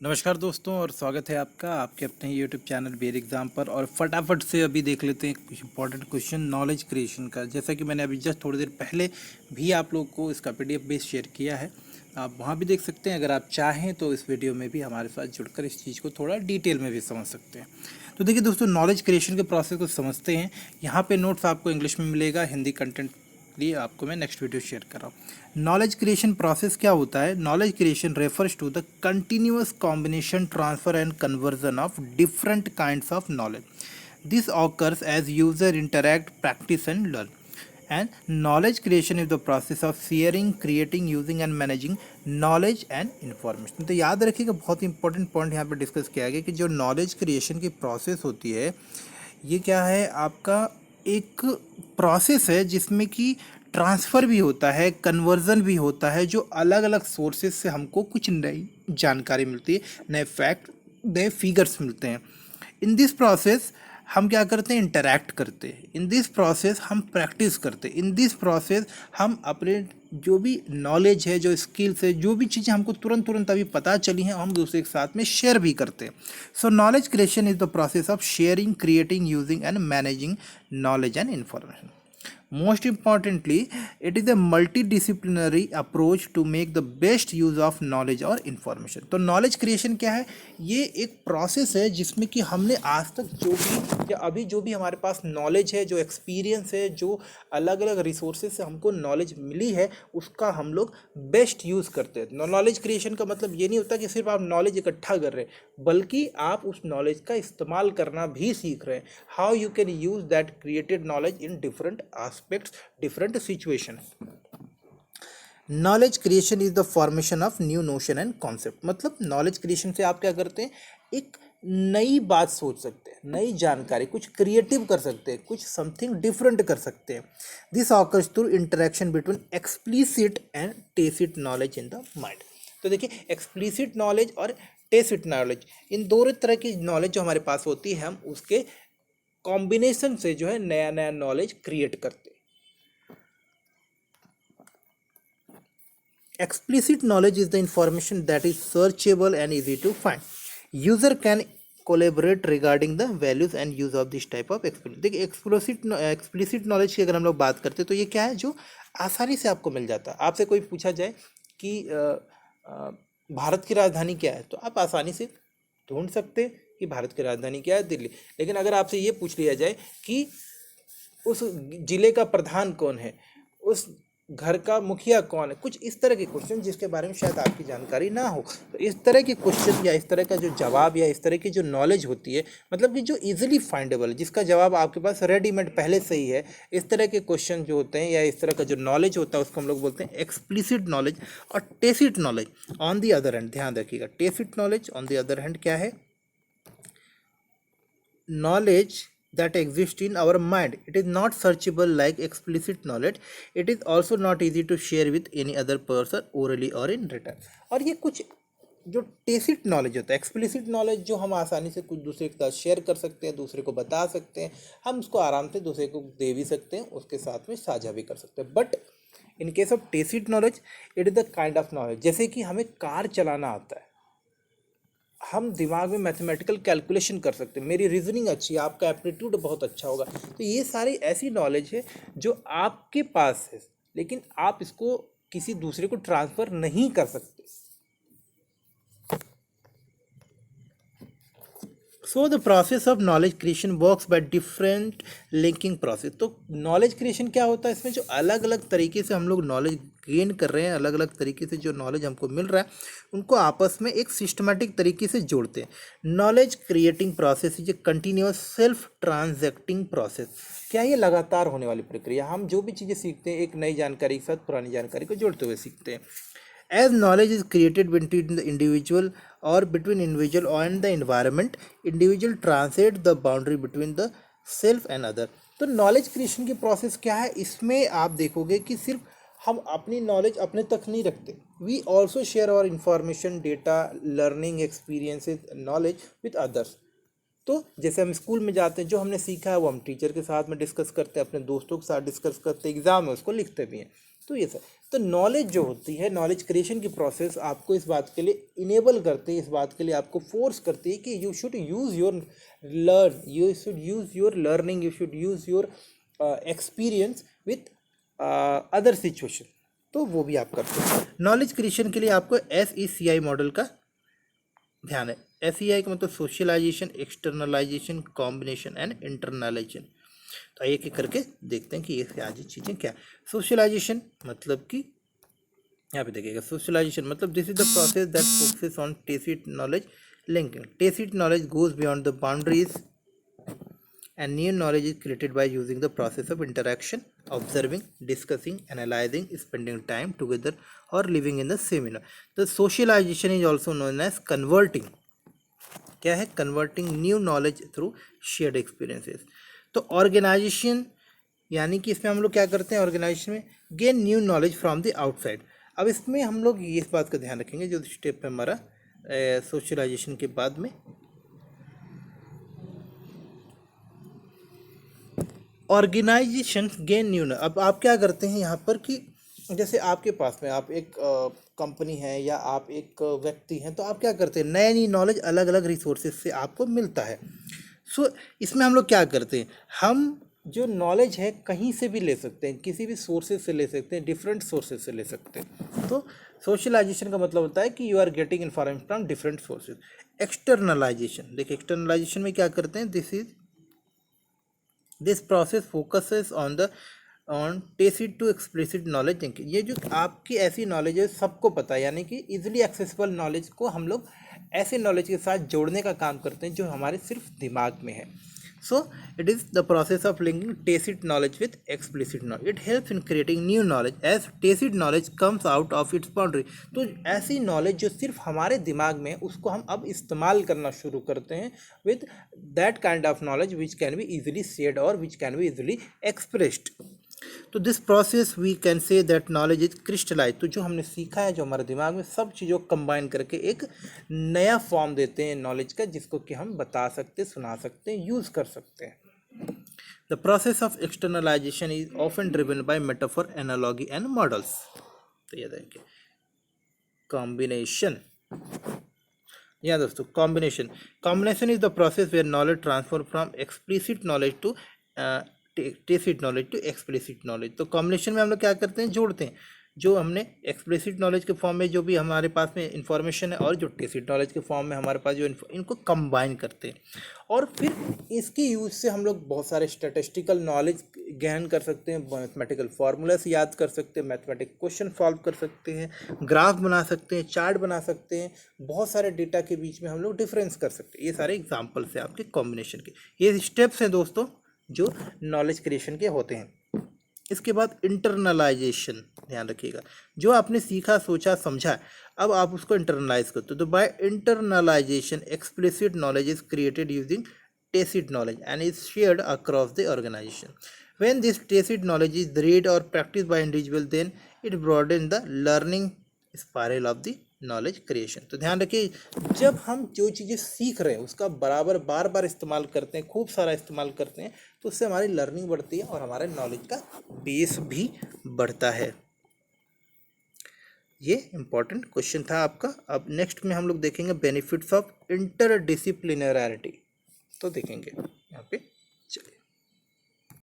नमस्कार दोस्तों और स्वागत है आपका आपके अपने यूट्यूब चैनल बेर एग्जाम पर। और फटाफट से अभी देख लेते हैं कुछ इंपॉर्टेंट क्वेश्चन नॉलेज क्रिएशन का। जैसा कि मैंने अभी जस्ट थोड़ी देर पहले भी आप लोग को इसका पीडीएफ बेस शेयर किया है, आप वहां भी देख सकते हैं। अगर आप चाहें तो इस वीडियो में भी हमारे साथ जुड़कर इस चीज़ को थोड़ा डिटेल में भी समझ सकते हैं। तो देखिए दोस्तों, नॉलेज क्रिएशन के प्रोसेस को समझते हैं। यहाँ पे नोट्स आपको इंग्लिश में मिलेगा, हिंदी कंटेंट लिए आपको मैं नेक्स्ट वीडियो शेयर कर रहा हूँ। नॉलेज क्रिएशन प्रोसेस क्या होता है? Knowledge creation refers to the continuous combination, transfer and conversion of different kinds of knowledge. This occurs as user interact, practice and learn. And knowledge creation is the process of sharing, creating, using and managing knowledge and information. तो याद रखिएगा, बहुत important point यहाँ पे discuss किया गया कि जो नॉलेज क्रिएशन की प्रोसेस होती है, ये क्या है? आपका एक प्रोसेस है जिसमें कि ट्रांसफ़र भी होता है, कन्वर्जन भी होता है, जो अलग अलग सोर्सेज से हमको कुछ नई जानकारी मिलती है, नए फैक्ट, नए फिगर्स मिलते हैं। इन दिस प्रोसेस हम क्या करते हैं? इंटरैक्ट करते हैं। इन दिस प्रोसेस हम प्रैक्टिस करते हैं। इन दिस प्रोसेस हम अपने जो भी नॉलेज है, जो स्किल्स है, जो भी चीज़ें हमको तुरंत अभी पता चली हैं, हम दूसरे के साथ में शेयर भी करते हैं। सो knowledge creation is the process of sharing, creating, using and managing knowledge and information. Most importantly, it is a multidisciplinary approach to make the best use of knowledge or information. तो knowledge creation क्या है? ये एक process है जिसमें कि हमने आज तक जो भी या अभी जो भी हमारे पास नॉलेज है, जो एक्सपीरियंस है, जो अलग अलग रिसोर्सेज से हमको नॉलेज मिली है, उसका हम लोग बेस्ट यूज़ करते हैं। नॉलेज क्रिएशन का मतलब ये नहीं होता कि सिर्फ आप नॉलेज इकट्ठा कर रहे हैं, बल्कि आप उस नॉलेज का इस्तेमाल करना भी सीख रहे हैं। How you can use that created knowledge in different aspects, different situation. Knowledge creation is the formation of new notion and concept. मतलब नॉलेज क्रिएशन से आप क्या करते हैं? एक नई बात सोच सकते हैं, नई जानकारी, कुछ क्रिएटिव कर सकते हैं, कुछ समथिंग डिफरेंट कर सकते हैं। This occurs through interaction between explicit and tacit knowledge in the mind. तो देखिए, एक्सप्लिसिट नॉलेज और टेसिट नॉलेज, इन दोनों तरह की नॉलेज जो हमारे पास होती है, हम उसके कॉम्बिनेशन से जो है नया नया नॉलेज क्रिएट करते हैं। Explicit knowledge is the information that is searchable and easy to find. User can collaborate regarding the values and use of this type of explicit. देखिए, एक्सप्लिसिट नॉलेज की अगर हम लोग बात करते हैं तो ये क्या है? जो आसानी से आपको मिल जाता है। आपसे कोई पूछा जाए कि भारत की राजधानी क्या है, तो आप आसानी से ढूंढ सकते हैं कि भारत की राजधानी क्या है, दिल्ली। लेकिन अगर आपसे ये पूछ लिया जाए कि उस जिले का प्रधान कौन है, उस घर का मुखिया कौन है, कुछ इस तरह के क्वेश्चन जिसके बारे में शायद आपकी जानकारी ना हो, तो इस तरह के क्वेश्चन या इस तरह का जो जवाब या इस तरह की जो नॉलेज होती है, मतलब कि जो इजीली फाइंडेबल, जिसका जवाब आपके पास रेडीमेड पहले से ही है, इस तरह के क्वेश्चन जो होते हैं या इस तरह का जो नॉलेज होता है, उसको हम लोग बोलते हैं एक्सप्लिसिट नॉलेज। और tacit knowledge on the other hand, ध्यान रखिएगा, tacit knowledge on the other hand क्या है? knowledge that exists in our mind. It is not searchable like explicit knowledge. It is also not easy to share with any other person orally or in written. और ये कुछ जो tacit knowledge होता है, explicit knowledge जो हम आसानी से कुछ दूसरे के साथ शेयर कर सकते हैं, दूसरे को बता सकते हैं, हम उसको आराम से दूसरे को दे भी सकते हैं, उसके साथ में साझा भी कर सकते हैं। But in case of tacit knowledge, it is the kind of knowledge, जैसे कि हमें कार चलाना आता है, हम दिमाग में मैथमेटिकल कैलकुलेशन कर सकते हैं, मेरी रीजनिंग अच्छी है, आपका एप्टीट्यूड बहुत अच्छा होगा। तो ये सारी ऐसी नॉलेज है जो आपके पास है, लेकिन आप इसको किसी दूसरे को ट्रांसफ़र नहीं कर सकते। So the process of knowledge creation works by different linking process. तो नॉलेज क्रिएशन क्या होता है? इसमें जो अलग अलग तरीके से हम लोग नॉलेज गेन कर रहे हैं, अलग अलग तरीके से जो नॉलेज हमको मिल रहा है, उनको आपस में एक सिस्टमेटिक तरीके से जोड़ते हैं। Knowledge creating process is a continuous self transacting process. क्या? ये लगातार होने वाली प्रक्रिया। हम जो भी चीज़ें सीखते हैं, एक नई जानकारी के साथ पुरानी जानकारी को जोड़ते हुए सीखते हैं। As knowledge is created between the individual or between individual and the environment, individual translate the boundary between the self and other. तो नॉलेज क्रिएशन की प्रोसेस क्या है? इसमें आप देखोगे कि सिर्फ हम अपनी नॉलेज अपने तक नहीं रखते, we also share our information, data, learning experiences, knowledge with others. तो जैसे हम स्कूल में जाते हैं, जो हमने सीखा है वो हम टीचर के साथ में डिस्कस करते हैं, अपने दोस्तों के साथ डिस्कस करते हैं, एग्जाम में उसको लिखते भी हैं। तो ये सर, तो नॉलेज जो होती है, नॉलेज क्रिएशन की प्रोसेस आपको इस बात के लिए इनेबल करती है, इस बात के लिए आपको फोर्स करती है कि you should use your you should use your learning, you should use your experience with other situation. तो वो भी आप करते हैं। नॉलेज क्रिएशन के लिए आपको SECI मॉडल का ध्यान है। SEI का मतलब सोशलाइजेशन, एक्सटर्नलाइजेशन, कॉम्बिनेशन एंड इंटरनलाइजेशन। तो एक एक करके देखते हैं कि ये आज चीज़ें क्या। सोशलाइजेशन मतलब कि यहाँ पे देखिएगा, सोशलाइजेशन मतलब this is the process that focuses on tacit knowledge linking. Tacit knowledge goes beyond the boundaries and new knowledge is created by using the process of interaction, observing, discussing, analyzing, spending time together or living in the same environment. The socialization is also known as converting. क्या है? converting new knowledge through shared experiences. तो organisation यानी कि इसमें हम लोग क्या करते हैं, ऑर्गेनाइजेशन में gain new knowledge from the outside. अब इसमें हम लोग इस बात का ध्यान रखेंगे जो स्टेप है हमारा सोशलाइजेशन के बाद में, ऑर्गेनाइजेशन गेन न्यू। अब आप क्या करते हैं यहाँ पर कि जैसे आपके पास में आप एक कंपनी है या आप एक व्यक्ति हैं, तो आप क्या करते हैं, नई नई नॉलेज अलग अलग रिसोर्सेज से आपको मिलता है। सो इसमें हम लोग क्या करते हैं, हम जो नॉलेज है कहीं से भी ले सकते हैं, किसी भी सोर्सेज से ले सकते हैं, डिफरेंट सोर्सेज से ले सकते हैं। तो सोशलाइजेशन का मतलब होता है कि you are getting information from different sources. Externalisation, देखिए एक्सटर्नलाइजेशन में क्या करते हैं, this process focuses on tacit to explicit knowledge linking. ये जो आपकी ऐसी नॉलेज है सबको पता है, यानी कि इजीली एक्सेसिबल नॉलेज को हम लोग ऐसे नॉलेज के साथ जोड़ने का काम करते हैं जो हमारे सिर्फ दिमाग में है। So it is the process of linking tacit knowledge with explicit knowledge. It helps in creating new knowledge as tacit knowledge comes out of its boundary. तो ऐसी नॉलेज जो सिर्फ हमारे दिमाग में है उसको हम अब इस्तेमाल करना शुरू करते हैं with that kind of knowledge which can be easily shared और which can be easily expressed. तो this process we can say that knowledge is crystallise. तो जो हमने सीखा है, जो हमारे दिमाग में, सब चीज़ों को कंबाइन करके एक नया फॉर्म देते हैं नॉलेज का, जिसको कि हम बता सकते, सुना सकते हैं, यूज़ कर सकते हैं। The process of externalisation is often driven by metaphor, analogy and models. तो ये देखिए कॉम्बिनेशन, या दोस्तों combination is the process where knowledge transfer from explicit knowledge to tacit knowledge to explicit knowledge. तो कॉम्बिनेशन में हम लोग क्या करते हैं, जोड़ते हैं जो हमने एक्सप्लिसिट नॉलेज के फॉर्म में जो भी हमारे पास में इंफॉर्मेशन है और जो टेसिट नॉलेज के फॉर्म में हमारे पास जो इनको कंबाइन करते हैं। और फिर इसकी यूज से हम लोग बहुत सारे स्टैटिस्टिकल नॉलेज गेन कर सकते हैं, मैथमेटिकल फार्मूलास याद कर सकते हैं, मैथमेटिक क्वेश्चन सॉल्व कर सकते हैं, ग्राफ बना सकते हैं, चार्ट बना सकते हैं, बहुत सारे डेटा के बीच में हम लोग डिफरेंस कर सकते हैं। ये सारे एग्जाम्पल्स हैं आपके कॉम्बिनेशन के, ये स्टेप्स हैं दोस्तों जो नॉलेज क्रिएशन के होते हैं। इसके बाद इंटरनलाइजेशन, ध्यान रखिएगा, जो आपने सीखा, सोचा, समझा, अब आप उसको इंटरनलाइज करते हो। तो by internalisation explicit knowledge is created using tacit knowledge and is shared across the organization. When this tacit knowledge is read or practiced by individual, then it broadens the learning spiral of the knowledge creation. तो ध्यान रखिए, जब हम जो चीज़ें सीख रहे हैं उसका बराबर बार बार इस्तेमाल करते हैं, खूब सारा इस्तेमाल करते हैं, तो उससे हमारी लर्निंग बढ़ती है और हमारे नॉलेज का बेस भी बढ़ता है। ये इम्पॉर्टेंट क्वेश्चन था आपका। अब नेक्स्ट में हम लोग देखेंगे बेनिफिट्स ऑफ इंटरडिसिप्लिनरिटी। तो देखेंगे यहाँ पे